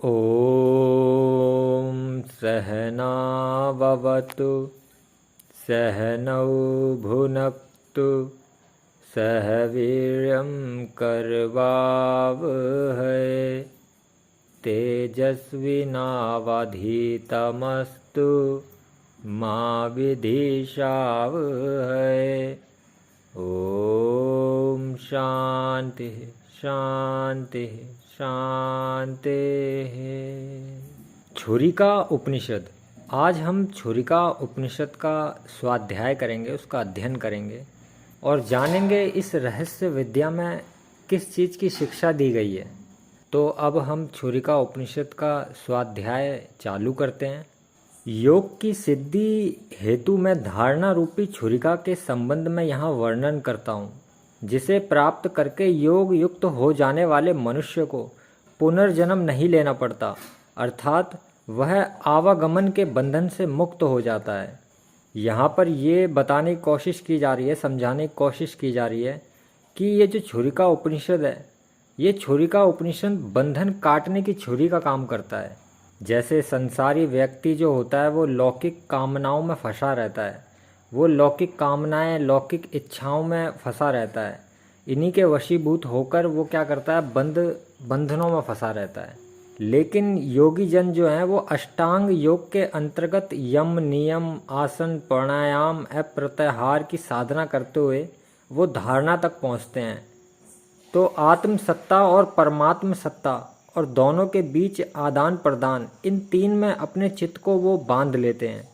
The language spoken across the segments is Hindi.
ॐ सहनाववतु सहनौ भुनक्तु सह वीर्यं करवावहै तेजस्विनावधीतमस्तु मा विद्विषावहै। ॐ शांति शांति शांति। छुरिका उपनिषद। आज हम छुरिका उपनिषद का स्वाध्याय करेंगे, उसका अध्ययन करेंगे और जानेंगे इस रहस्य विद्या में किस चीज़ की शिक्षा दी गई है। तो अब हम छुरिका उपनिषद का स्वाध्याय चालू करते हैं। योग की सिद्धि हेतु मैं धारणा रूपी छुरिका के संबंध में यहाँ वर्णन करता हूँ, जिसे प्राप्त करके योग युक्त हो जाने वाले मनुष्य को पुनर्जन्म नहीं लेना पड़ता, अर्थात वह आवागमन के बंधन से मुक्त हो जाता है। यहाँ पर ये बताने की कोशिश की जा रही है, समझाने की कोशिश की जा रही है कि ये जो छुरिका उपनिषद है, ये छुरिका उपनिषद बंधन काटने की छुरी का काम करता है। जैसे संसारी व्यक्ति जो होता है वो लौकिक कामनाओं में फंसा रहता है, वो लौकिक कामनाएं लौकिक इच्छाओं में फंसा रहता है। इन्हीं के वशीभूत होकर वो क्या करता है, बंधनों में फंसा रहता है। लेकिन योगी जन जो हैं वो अष्टांग योग के अंतर्गत यम नियम आसन प्राणायाम प्रत्याहार की साधना करते हुए वो धारणा तक पहुँचते हैं। तो आत्म सत्ता और परमात्म सत्ता और दोनों के बीच आदान प्रदान, इन तीन में अपने चित्त को वो बांध लेते हैं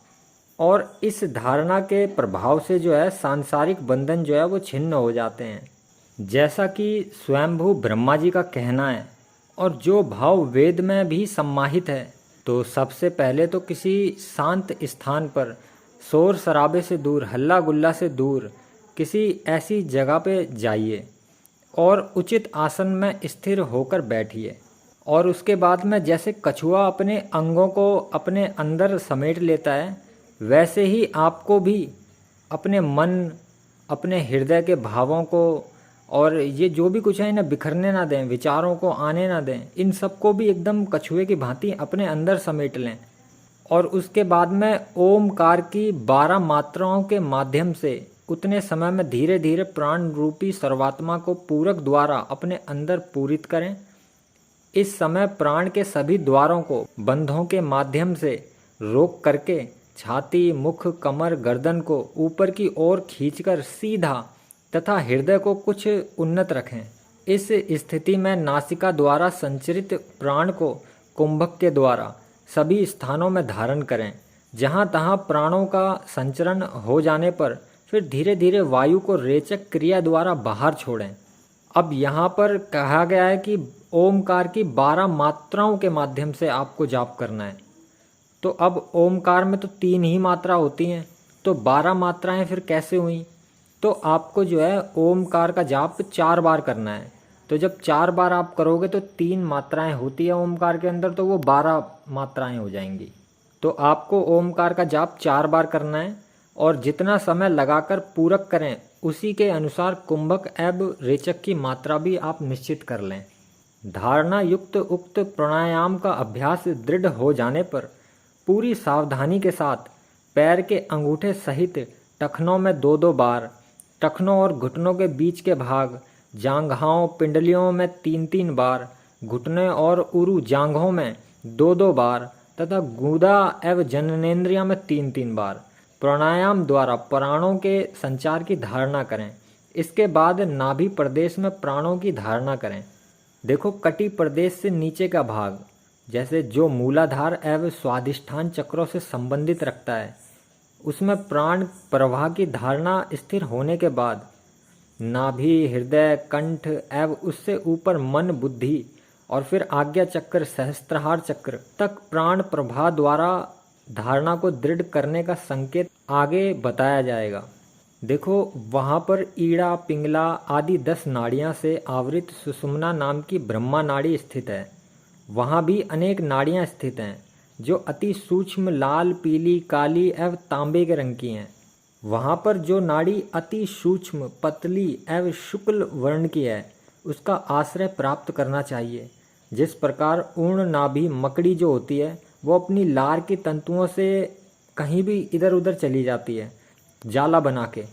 और इस धारणा के प्रभाव से जो है सांसारिक बंधन जो है वो छिन्न हो जाते हैं। जैसा कि स्वयंभू ब्रह्मा जी का कहना है और जो भाव वेद में भी सम्माहित है, तो सबसे पहले तो किसी शांत स्थान पर शोर शराबे से दूर, हल्ला गुल्ला से दूर किसी ऐसी जगह पे जाइए और उचित आसन में स्थिर होकर बैठिए। और उसके बाद में जैसे कछुआ अपने अंगों को अपने अंदर समेट लेता है, वैसे ही आपको भी अपने मन, अपने हृदय के भावों को और ये जो भी कुछ है इन्हें बिखरने ना दें, विचारों को आने ना दें, इन सबको भी एकदम कछुए की भांति अपने अंदर समेट लें। और उसके बाद में ओमकार की 12 मात्राओं के माध्यम से उतने समय में धीरे धीरे प्राण रूपी सर्वात्मा को पूरक द्वारा अपने अंदर पूरित करें। इस समय प्राण के सभी द्वारों को बंधों के माध्यम से रोक करके छाती, मुख, कमर, गर्दन को ऊपर की ओर खींचकर सीधा तथा हृदय को कुछ उन्नत रखें। इस स्थिति में नासिका द्वारा संचरित प्राण को कुंभक के द्वारा सभी स्थानों में धारण करें। जहाँ तहाँ प्राणों का संचरण हो जाने पर फिर धीरे धीरे वायु को रेचक क्रिया द्वारा बाहर छोड़ें। अब यहाँ पर कहा गया है कि ओमकार की 12 मात्राओं के माध्यम से आपको जाप करना है। तो अब ओमकार में तो 3 ही मात्रा होती हैं, तो 12 मात्राएं फिर कैसे हुई? तो आपको जो है ओमकार का जाप 4 बार करना है। तो जब 4 बार आप करोगे तो 3 मात्राएं होती है ओमकार के अंदर, तो वो 12 मात्राएं हो जाएंगी। तो आपको ओमकार का जाप 4 बार करना है और जितना समय लगाकर पूरक करें उसी के अनुसार कुंभक एवं रेचक की मात्रा भी आप निश्चित कर लें। धारणा युक्त उक्त प्राणायाम का अभ्यास दृढ़ हो जाने पर पूरी सावधानी के साथ पैर के अंगूठे सहित टखनों में 2-2 बार, टखनों और घुटनों के बीच के भाग, जांघाओं पिंडलियों में 3-3 बार, घुटने और उरु जांघों में 2-2 बार तथा गूदा एवं जननेंद्रिया में 3-3 बार प्राणायाम द्वारा प्राणों के संचार की धारणा करें। इसके बाद नाभि प्रदेश में प्राणों की धारणा करें। देखो, कटी प्रदेश से नीचे का भाग, जैसे जो मूलाधार एवं स्वादिष्ठान चक्रों से संबंधित रखता है, उसमें प्राण प्रवाह की धारणा स्थिर होने के बाद नाभि, हृदय, कंठ एवं उससे ऊपर मन, बुद्धि और फिर आज्ञा चक्र, सहस्त्रहार चक्र तक प्राण प्रवाह द्वारा धारणा को दृढ़ करने का संकेत आगे बताया जाएगा। देखो, वहाँ पर ईड़ा, पिंगला आदि 10 नाड़ियाँ से आवृत सुषुम्ना नाम की ब्रह्मा नाड़ी स्थित है। वहाँ भी अनेक नाड़ियाँ स्थित हैं जो अति सूक्ष्म लाल, पीली, काली एवं तांबे के रंग की हैं। वहाँ पर जो नाड़ी अति सूक्ष्म, पतली एवं शुक्ल वर्ण की है, उसका आश्रय प्राप्त करना चाहिए। जिस प्रकार ऊर्ण नाभि मकड़ी जो होती है वो अपनी लार की तंतुओं से कहीं भी इधर उधर चली जाती है जाला बना के,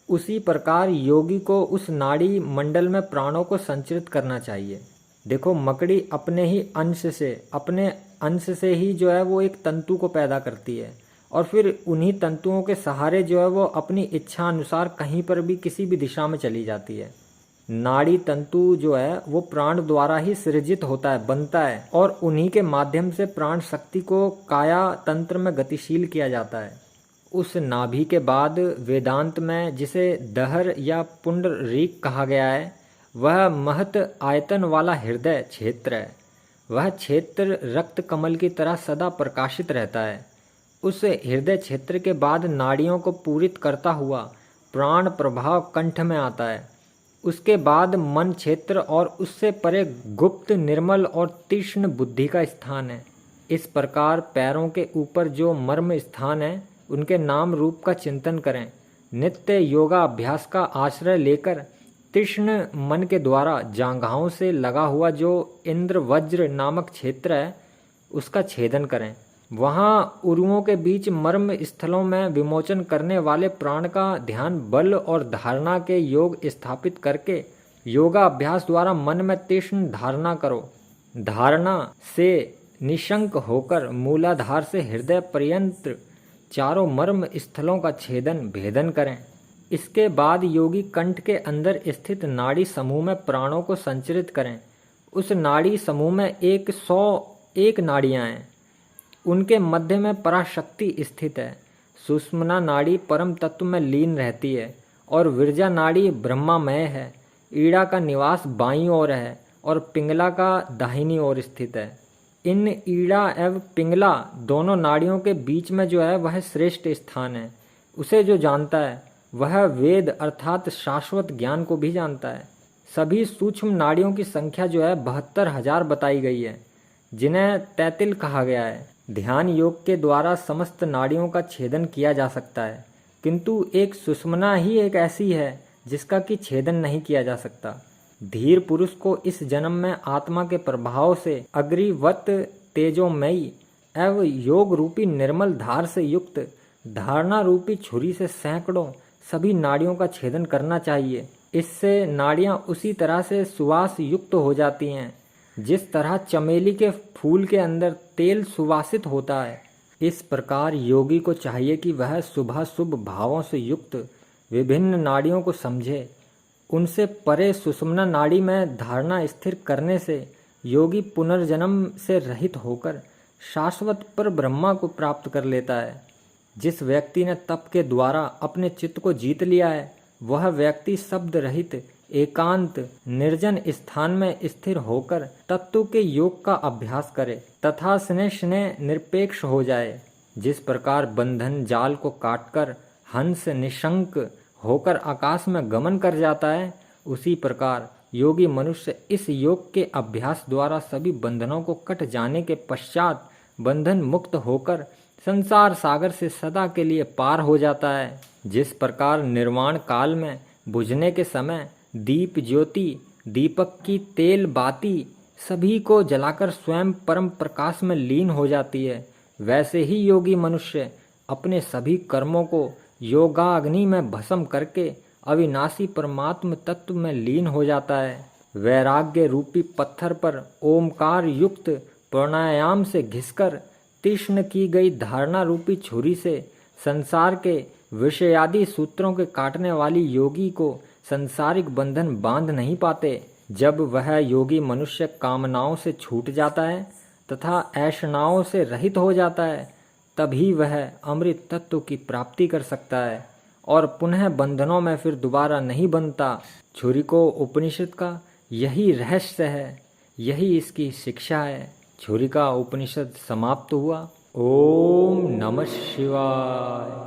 उसी प्रकार योगी को उस नाड़ी मंडल में प्राणों को संचरित करना चाहिए। देखो मकड़ी अपने अंश से ही जो है वो एक तंतु को पैदा करती है और फिर उन्हीं तंतुओं के सहारे जो है वो अपनी इच्छा अनुसार कहीं पर भी किसी भी दिशा में चली जाती है। नाड़ी तंतु जो है वो प्राण द्वारा ही सृजित होता है, बनता है, और उन्हीं के माध्यम से प्राण शक्ति को काया तंत्र में गतिशील किया जाता है। उस नाभि के बाद वेदांत में जिसे दहर या पुंडरीक कहा गया है, वह महत आयतन वाला हृदय क्षेत्र है। वह क्षेत्र रक्त कमल की तरह सदा प्रकाशित रहता है। उस हृदय क्षेत्र के बाद नाड़ियों को पूरित करता हुआ प्राण प्रभाव कंठ में आता है। उसके बाद मन क्षेत्र और उससे परे गुप्त निर्मल और तीक्ष्ण बुद्धि का स्थान है। इस प्रकार पैरों के ऊपर जो मर्म स्थान है उनके नाम रूप का चिंतन करें। नित्य योगा अभ्यास का आश्रय लेकर तीक्ष्ण मन के द्वारा जांघाओं से लगा हुआ जो इंद्र वज्र नामक क्षेत्र है उसका छेदन करें। वहाँ उरुओं के बीच मर्म स्थलों में विमोचन करने वाले प्राण का ध्यान बल और धारणा के योग स्थापित करके योगा अभ्यास द्वारा मन में तीक्ष्ण धारणा करो। धारणा से निशंक होकर मूलाधार से हृदय पर्यंत चारों मर्म स्थलों का छेदन भेदन करें। इसके बाद योगी कंठ के अंदर स्थित नाड़ी समूह में प्राणों को संचरित करें। उस नाड़ी समूह में 101 नाड़ियां हैं। उनके मध्य में पराशक्ति स्थित है। सुषुम्ना नाड़ी परम तत्व में लीन रहती है और विरजा नाड़ी ब्रह्मामय है। ईड़ा का निवास बाईं ओर है और पिंगला का दाहिनी ओर स्थित है। इन ईड़ा एवं पिंगला दोनों नाड़ियों के बीच में जो है वह श्रेष्ठ स्थान है। उसे जो जानता है वह वेद अर्थात शाश्वत ज्ञान को भी जानता है। सभी सूक्ष्म नाड़ियों की संख्या जो है 72,000 बताई गई है, जिन्हें तैतिल कहा गया है। ध्यान योग के द्वारा समस्त नाड़ियों का छेदन किया जा सकता है, किंतु एक सुषुम्ना ही एक ऐसी है जिसका कि छेदन नहीं किया जा सकता। धीर पुरुष को इस जन्म में आत्मा के प्रभाव से अग्रिवत तेजोमयी एवं योग रूपी निर्मल धार से युक्त धारणा रूपी छुरी से सैकड़ों सभी नाड़ियों का छेदन करना चाहिए। इससे नाड़ियां उसी तरह से सुवास युक्त हो जाती हैं जिस तरह चमेली के फूल के अंदर तेल सुवासित होता है। इस प्रकार योगी को चाहिए कि वह शुभाशुभ भावों से युक्त विभिन्न नाड़ियों को समझे। उनसे परे सुषुम्ना नाड़ी में धारणा स्थिर करने से योगी पुनर्जन्म से रहित होकर शाश्वत पर ब्रह्मा को प्राप्त कर लेता है। जिस व्यक्ति ने तप के द्वारा अपने चित्त को जीत लिया है वह व्यक्ति शब्द रहित एकांत निर्जन स्थान में स्थिर होकर तत्व के योग का अभ्यास करे तथा स्नेह स्नेह निरपेक्ष हो जाए। जिस प्रकार बंधन जाल को काटकर हंस निशंक होकर आकाश में गमन कर जाता है, उसी प्रकार योगी मनुष्य इस योग के अभ्यास द्वारा सभी बंधनों को कट जाने के पश्चात बंधन मुक्त होकर संसार सागर से सदा के लिए पार हो जाता है। जिस प्रकार निर्वाण काल में बुझने के समय दीप ज्योति दीपक की तेल बाती सभी को जलाकर स्वयं परम प्रकाश में लीन हो जाती है, वैसे ही योगी मनुष्य अपने सभी कर्मों को योगाग्नि में भस्म करके अविनाशी परमात्म तत्व में लीन हो जाता है। वैराग्य रूपी पत्थर पर ओमकार युक्त प्राणायाम से घिसकर तीक्ष्ण की गई धारणा रूपी छुरी से संसार के विषयादि सूत्रों के काटने वाली योगी को संसारिक बंधन बांध नहीं पाते। जब वह योगी मनुष्य कामनाओं से छूट जाता है तथा ऐषणाओं से रहित हो जाता है, तभी वह अमृत तत्व की प्राप्ति कर सकता है और पुनः बंधनों में फिर दोबारा नहीं बनता। छुरी को उपनिषद का यही रहस्य है, यही इसकी शिक्षा है। छुरी का उपनिषद समाप्त हुआ। ओम नमः शिवाय।